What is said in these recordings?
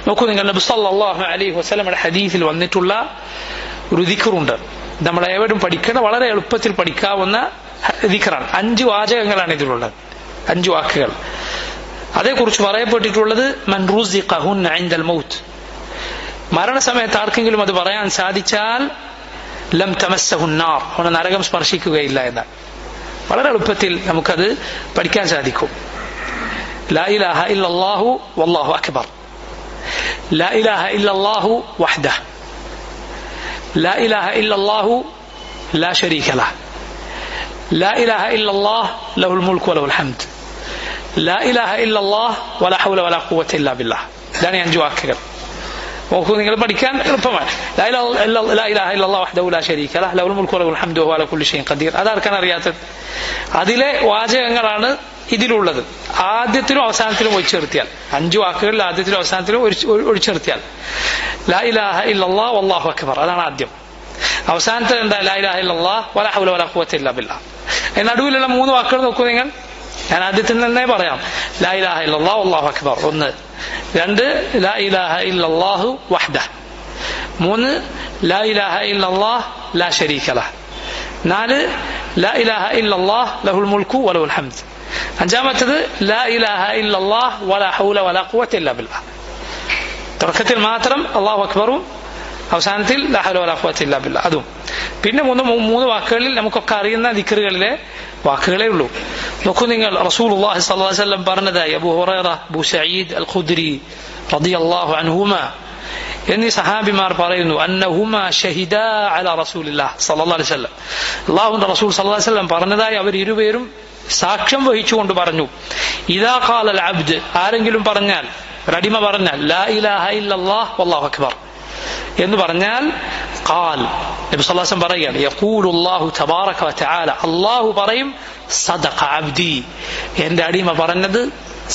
നോക്കൂ നിങ്ങൾ, നബി സല്ലല്ലാഹു അലൈഹി വസല്ലമയുടെ ഹദീസിൽ വന്നിട്ടുള്ള ഒരു ദിക്റുണ്ട്. നമ്മളേവരും പഠിക്കുന്ന, വളരെ എളുപ്പത്തിൽ പഠിക്കാവുന്ന ദിക്റാണ്. 5 വാചകങ്ങളാണ് ഇതിലുള്ളത്, 5 വാക്കുകൾ. അതേക്കുറിച്ച് പറയപ്പെട്ടിട്ടുള്ളത് മൻ റുസിഖഹുന്ന ഇൻദൽ മൗത്ത്, മരണസമയത്ത് ആർക്കെങ്കിലും അത് പറയാൻ സാധിച്ചാൽ ലം തമസ്സഹുൻ നാർ, അവനെ നരകം സ്പർശിക്കുകയില്ല എന്നാണ്. വളരെ എളുപ്പത്തിൽ നമുക്കത് പഠിക്കാൻ സാധിക്കും. ലാ ഇലാഹ ഇല്ലല്ലാഹു വല്ലാഹു അക്ബർ, ലാ ഇലാഹ ഇല്ലല്ലാഹു വഹ്ദഹു, ലാ ഇലാഹ ഇല്ലല്ലാഹു ലാ ശരീക ലഹു, ലാ ഇലാഹ ഇല്ലല്ലാഹ് ലഹുൽ മുൽക്കു വലഹുൽ ഹംദ്, ലാ ഇലാഹ ഇല്ലല്ലാഹ് വലാ ഹൗല വലാ ഖുവത ഇല്ലാ ബില്ലാഹ്. ഇതാണ് 5 വാക്കുകൾ. നോക്കൂ, നിങ്ങൾ പഠിക്കാൻ എളുപ്പമാണ്. ലാ ഇലാഹ ഇല്ലല്ലാഹു വഹ്ദഹു ലാ ശരീക ലഹു ലഹുൽ മുൽക്കു വലഹുൽ ഹംദു വഹുവ അലാ കുല്ലി ഷൈഇൻ ഖദീർ. അതാർക്കാണ് അറിയാത്തത്? അതിലെ വാചകങ്ങളാണ് ഇതിലുള്ളത്. ആദ്യത്തിലും അവസാനത്തിലും ഒഴിച്ചു നിർത്തിയാൽ, 5 വാക്കുകളിൽ ആദ്യത്തിലും അവസാനത്തിലും ഒഴിച്ചു നിർത്തിയാൽ ലാ ഇലാഹ ഇല്ലല്ലാഹ് വല്ലാഹു അക്ബർ, അതാണ് ആദ്യം. അവസാനത്തെ എന്താ? ലാ ഇലാഹ ഇല്ലല്ലാഹ് വലാ ഹൗല വലാ ഖുവത ഇല്ലാ ബില്ലാഹ്. നടുവിലുള്ള 3 വാക്കുകൾ നോക്കൂ നിങ്ങൾ. ഞാൻ ആദ്യത്തിൽ തന്നെ പറയാം. ലാ ഇലാഹ ഇല്ലല്ലാഹ് വല്ലാഹു അക്ബർ 1, 2 ലാ ഇലാഹ ഇല്ലല്ലാഹു വഹ്ദഹു, 3 ലാ ഇലാഹ ഇല്ലല്ലാഹ് ലാ ശരീക ലഹു, 4 ലാ ഇലാഹ ഇല്ലല്ലാഹ് ലഹുൽ മുൽക്കു വലഹുൽ ഹംദ്, 5ാമത്തേത് ലാ ഇലാഹ ഇല്ലല്ലാഹ് വലാ ഹൗല വലാ ഖുവത ഇല്ലാ ബില്ലാഹ്. തുടക്കത്തിൽ മാത്രം അല്ലാഹു അക്ബറും അവസാനത്തിൽ ലാ ഹൗല വലാ ഖുവത ഇല്ലാ ബില്ലാഹ് അതും. പിന്നെ 3 വാക്കുകളിൽ നമുക്കൊക്കെ അറിയുന്ന ദിക്റുകളിലെ വാക്കുകളേ ഉള്ളൂ. നോക്കൂ നിങ്ങൾ, റസൂലുള്ളാഹി സ്വല്ലല്ലാഹു അലൈഹി വസല്ലം പറഞ്ഞതായി അബൂ ഹുറൈറ, അബൂ സഈദ് അൽ ഖുദ്രി റളിയല്ലാഹു അൻഹുമാ എന്നീ സഹാബിമാർ പറയുന്നു, അന്നഹുമാ ഷഹിദാ അലാ റസൂലില്ലാഹ് സ്വല്ലല്ലാഹു അലൈഹി വസല്ലം, അല്ലാഹുവിന്റെ റസൂൽ സ്വല്ലല്ലാഹു അലൈഹി വസല്ലം പറഞ്ഞതായി അവർ ഇരുവരും സാക്ഷ്യം വഹിച്ചുകൊണ്ട് പറഞ്ഞു, ഇദാ ഖാലൽ അബ്ദ്, ആരെങ്കിലും പറഞ്ഞാൽ, ഒരടിമ പറഞ്ഞാൽ ലാ ഇലാഹ ഇല്ലല്ലാഹ് വല്ലാഹു അക്ബർ എന്ന് പറഞ്ഞാൽ, ഖാൽ, നബി സല്ലല്ലാഹു അലൈഹി വസല്ലം പറയുകയാണ്, യഖൂലുല്ലാഹു തബാറക വതആല, അല്ലാഹു പറയും, സദഖ അബ്ദി, എന്റെ അടിമ പറഞ്ഞത്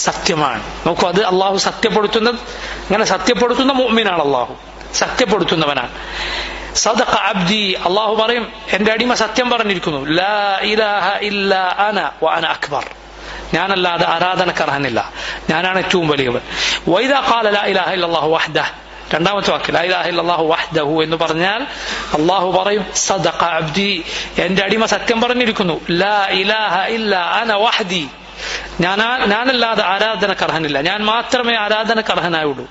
സത്യമാണ്. നോക്കൂ, അത് അല്ലാഹു സത്യപ്പെടുത്തുന്നത്, അങ്ങനെ സത്യപ്പെടുത്തുന്ന മുഅ്മിനാണ് അല്ലാഹു, സത്യപ്പെടുത്തുന്നവനാണ്. സദഖ അബ്ദി, അല്ലാഹു പറയും, എന്റെ അടിമ സത്യം പറഞ്ഞിരിക്കുന്നു, ലാ ഇലാഹ ഇല്ലാ അന വ അന അക്ബർ, ഞാനല്ലാതെ ആരാധനക്കർഹനില്ല, ഞാനാണ് ഏറ്റവും വലിയവൻ. വഇദാ ഖാല ലാ ഇലാഹ ഇല്ലല്ലാഹു വഹ്ദഹു, 2ാമത്തെ വാക്ക് ലാ ഇലാഹ ഇല്ലല്ലാഹു വഹ്ദഹു എന്ന് പറഞ്ഞാൽ അല്ലാഹു പറയും, സദഖ അബ്ദി, എന്റെ അടിമ സത്യം പറഞ്ഞിരിക്കുന്നു, ലാ ഇലാഹ ഇല്ലാ അന വഹ്ദി, ഞാനല്ലാതെ ആരാധനക്കർഹനില്ല, ഞാൻ മാത്രമേ ആരാധനക്കർഹനായുള്ളൂ.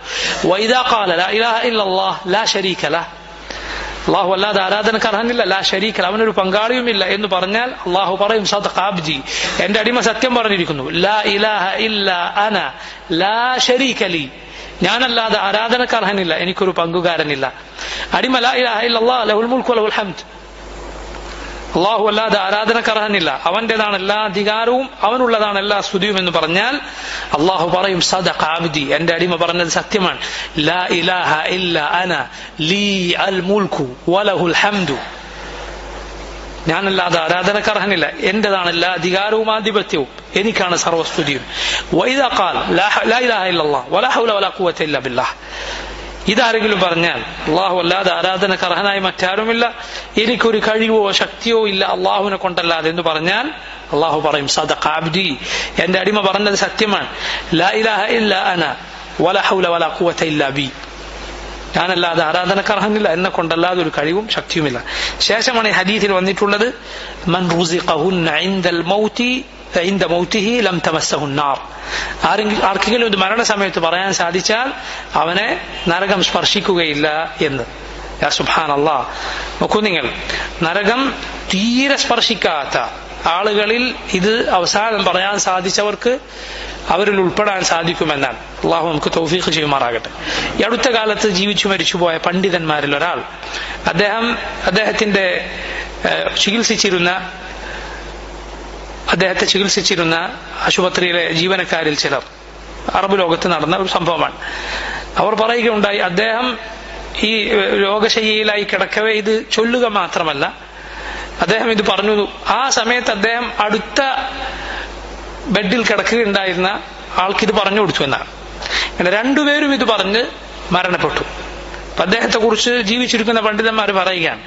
വഇദാ ഖാല ലാ ഇലാഹ ഇല്ലല്ലാഹ് ലാ ശരീക ലഹു, അല്ലാഹു അല്ലാതെ ആരാധനക്കർഹനില്ല, ലാ ശരീക ലഹു, അവനൊരു പങ്കാളിയുമില്ല എന്ന് പറഞ്ഞാൽ അല്ലാഹു പറയും, സദഖ അബ്ദി, എന്റെ അടിമ സത്യം പറഞ്ഞിരിക്കുന്നു, ലാ ഇലാഹ ഇല്ലാ അന ലാ ശരീക ലി, ഞാനല്ലാതെ ആരാധനക്കർഹനില്ല, എനിക്കൊരു പങ്കുകാരനില്ല. അടിമ ലാ ഇലാഹ ഇല്ലല്ലാഹ് ലഹുൽ മുൽക്കു വലഹുൽ ഹംദ്, അല്ലാഹു അല്ലാതെ ആരാധനക്കർഹനില്ല, അവന്റേതാണ് എല്ലാ അധികാരവും, അവനുള്ളതാണ് എല്ലാ സ്തുതിയും എന്ന് പറഞ്ഞാൽ അല്ലാഹു പറയും, സദഖ അബ്ദി, എന്റെ അടിമ പറഞ്ഞത് സത്യമാണ്, ലാ ഇലാഹ ഇല്ലാ അന ലീ അൽ മുൽക്കു വലഹുൽ ഹംദു, ഞാനല്ലാതെ ആരാധനക്കർഹനില്ല, എന്റേതാണ് എല്ലാ അധികാരവും ആധിപത്യവും, എനിക്കാണ് സർവസ്തുതിയും. വഇദാ ഖാൽ ലാ ഇലാഹ ഇല്ലല്ലാഹ് വലാ ഹൗല വലാ ഖുവത ഇല്ലാ ബില്ലാഹ്, ഇതാരെങ്കിലും പറഞ്ഞാൽ അല്ലാഹു അല്ലാതെ ആരാധനക്കർഹനായി മറ്റാരുമില്ല, എനിക്കൊരു കഴിവോ ശക്തിയോ ഇല്ല അല്ലാഹുവിനെ കൊണ്ടല്ലാതെ എന്ന് പറഞ്ഞാൽ അല്ലാഹു പറയും, സദഖ അബ്ദി, എന്റെ അടിമ പറഞ്ഞത് സത്യമാണ്, ലാ ഇലാഹ ഇല്ലാ അന വലാ ഹൗല വലാ ഖുവത ഇല്ലാ ബി, ഞാനല്ലാതെ ആരാധനക്കർഹനില്ല, എന്നെ കൊണ്ടല്ലാതെ ഒരു കഴിവും ശക്തിയുമില്ല. ശേഷമാണ് ഈ ഹദീസിൽ വന്നിട്ടുള്ളത്, മൻ റുസിഖഹുന്ന ഇൻദൽ മൗതി ഇൻദ മൗതിഹി ലം തമസ്സഹു നാർ, ആർക്കെങ്കിലും ഇത് മരണസമയത്ത് പറയാൻ സാധിച്ചാൽ അവനെ നരകം സ്പർശിക്കുകയില്ല എന്ന്. യാ സുബ്ഹാനല്ലാഹ്, നോക്കൂ നിങ്ങൾ, നരകം തീരെ സ്പർശിക്കാത്ത ആളുകളിൽ ഇത് അവസാനം പറയാൻ സാധിച്ചവർക്ക് അവരിൽ ഉൾപ്പെടാൻ സാധിക്കുമെന്നാണ്. അള്ളാഹു നമുക്ക് തൗഫീഖ് ചെയ്യുമാറാകട്ടെ. ഈ അടുത്ത കാലത്ത് ജീവിച്ചു മരിച്ചുപോയ പണ്ഡിതന്മാരിൽ ഒരാൾ, അദ്ദേഹത്തെ ചികിത്സിച്ചിരുന്ന ആശുപത്രിയിലെ ജീവനക്കാരിൽ ചിലർ, അറബ് ലോകത്ത് നടന്ന ഒരു സംഭവമാണ്. അവർ പറയുകയുണ്ടായി, അദ്ദേഹം ഈ രോഗശയ്യയിലായി കിടക്കവേ ഇത് ചൊല്ലുക മാത്രമല്ല, അദ്ദേഹം ഇത് പറഞ്ഞു. ആ സമയത്ത് അദ്ദേഹം അടുത്ത ബെഡിൽ കിടക്കുകയുണ്ടായിരുന്ന ആൾക്കിത് പറഞ്ഞു കൊടുത്തു എന്നാണ്. അങ്ങനെ 2 പേരും ഇത് പറഞ്ഞ് മരണപ്പെട്ടു. അദ്ദേഹത്തെ കുറിച്ച് ജീവിച്ചിരിക്കുന്ന പണ്ഡിതന്മാർ പറയുകയാണ്,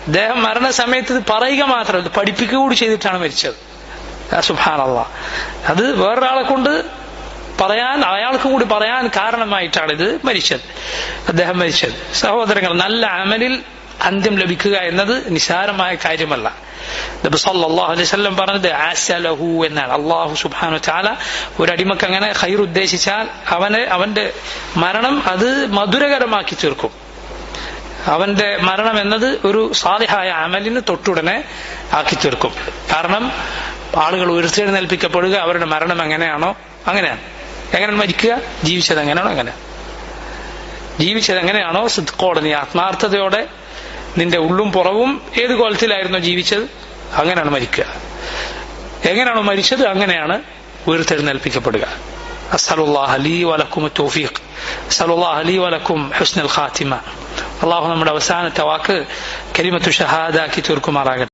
അദ്ദേഹം മരണസമയത്ത് ഇത് പറയുക മാത്രമല്ല, പഠിപ്പിക്കുക കൂടി ചെയ്തിട്ടാണ് മരിച്ചത്. സുബ്ഹാനല്ലാഹ്, അത് വേറൊരാളെ കൊണ്ട് അയാൾക്കും കൂടി പറയാൻ കാരണമായിട്ടാണ് ഇത് അദ്ദേഹം മരിച്ചത്. സഹോദരങ്ങൾ, നല്ല അമലിൽ അന്ത്യം ലഭിക്കുക എന്നത് നിസാരമായ കാര്യമല്ല. നബി സല്ലല്ലാഹു അലൈഹി വസല്ലം പറഞ്ഞത് ആസലഹു എന്നാണ്. അല്ലാഹു സുബ്ഹാനഹു വ തആല ഒരു അടിമക്ക് അങ്ങനെ ഖൈർ ഉദ്ദേശിച്ചാൽ അവന്റെ മരണം അത് മധുരകരമാക്കി തീർക്കും. അവന്റെ മരണം എന്നത് ഒരു സാലിഹായ അമലിന് തൊട്ടുടനെ ആക്കി തീർക്കും. കാരണം ആളുകൾ ഉയർത്തെഴുന്നേൽപ്പിക്കപ്പെടുക അവരുടെ മരണം എങ്ങനെയാണോ അങ്ങനെയാണ്. എങ്ങനെയാണ് മരിക്കുക? ജീവിച്ചത് എങ്ങനെയാണോ അങ്ങനെ. ജീവിച്ചത് എങ്ങനെയാണോ സിദ്ഖോടെ, നീ ആത്മാർത്ഥതയോടെ, നിന്റെ ഉള്ളും പുറവും ഏത് കോലത്തിലായിരുന്നോ ജീവിച്ചത് അങ്ങനെയാണ് മരിക്കുക. എങ്ങനെയാണോ മരിച്ചത് അങ്ങനെയാണ് ഉയർത്തെഴുന്നേൽപ്പിക്കപ്പെടുക. അസ്സലുല്ലാഹി ലീ വലക്കും തൗഫീഖ്, അസ്സലുല്ലാഹി ലീ വലക്കും ഹുസ്നുൽ ഖാതിമ. അല്ലാഹു നമ്മുടെ അവസാനത്തെ വാക്ക് കലിമത്തു ഷഹാദ ആക്കി തീർക്കുമാറാകട്ടെ.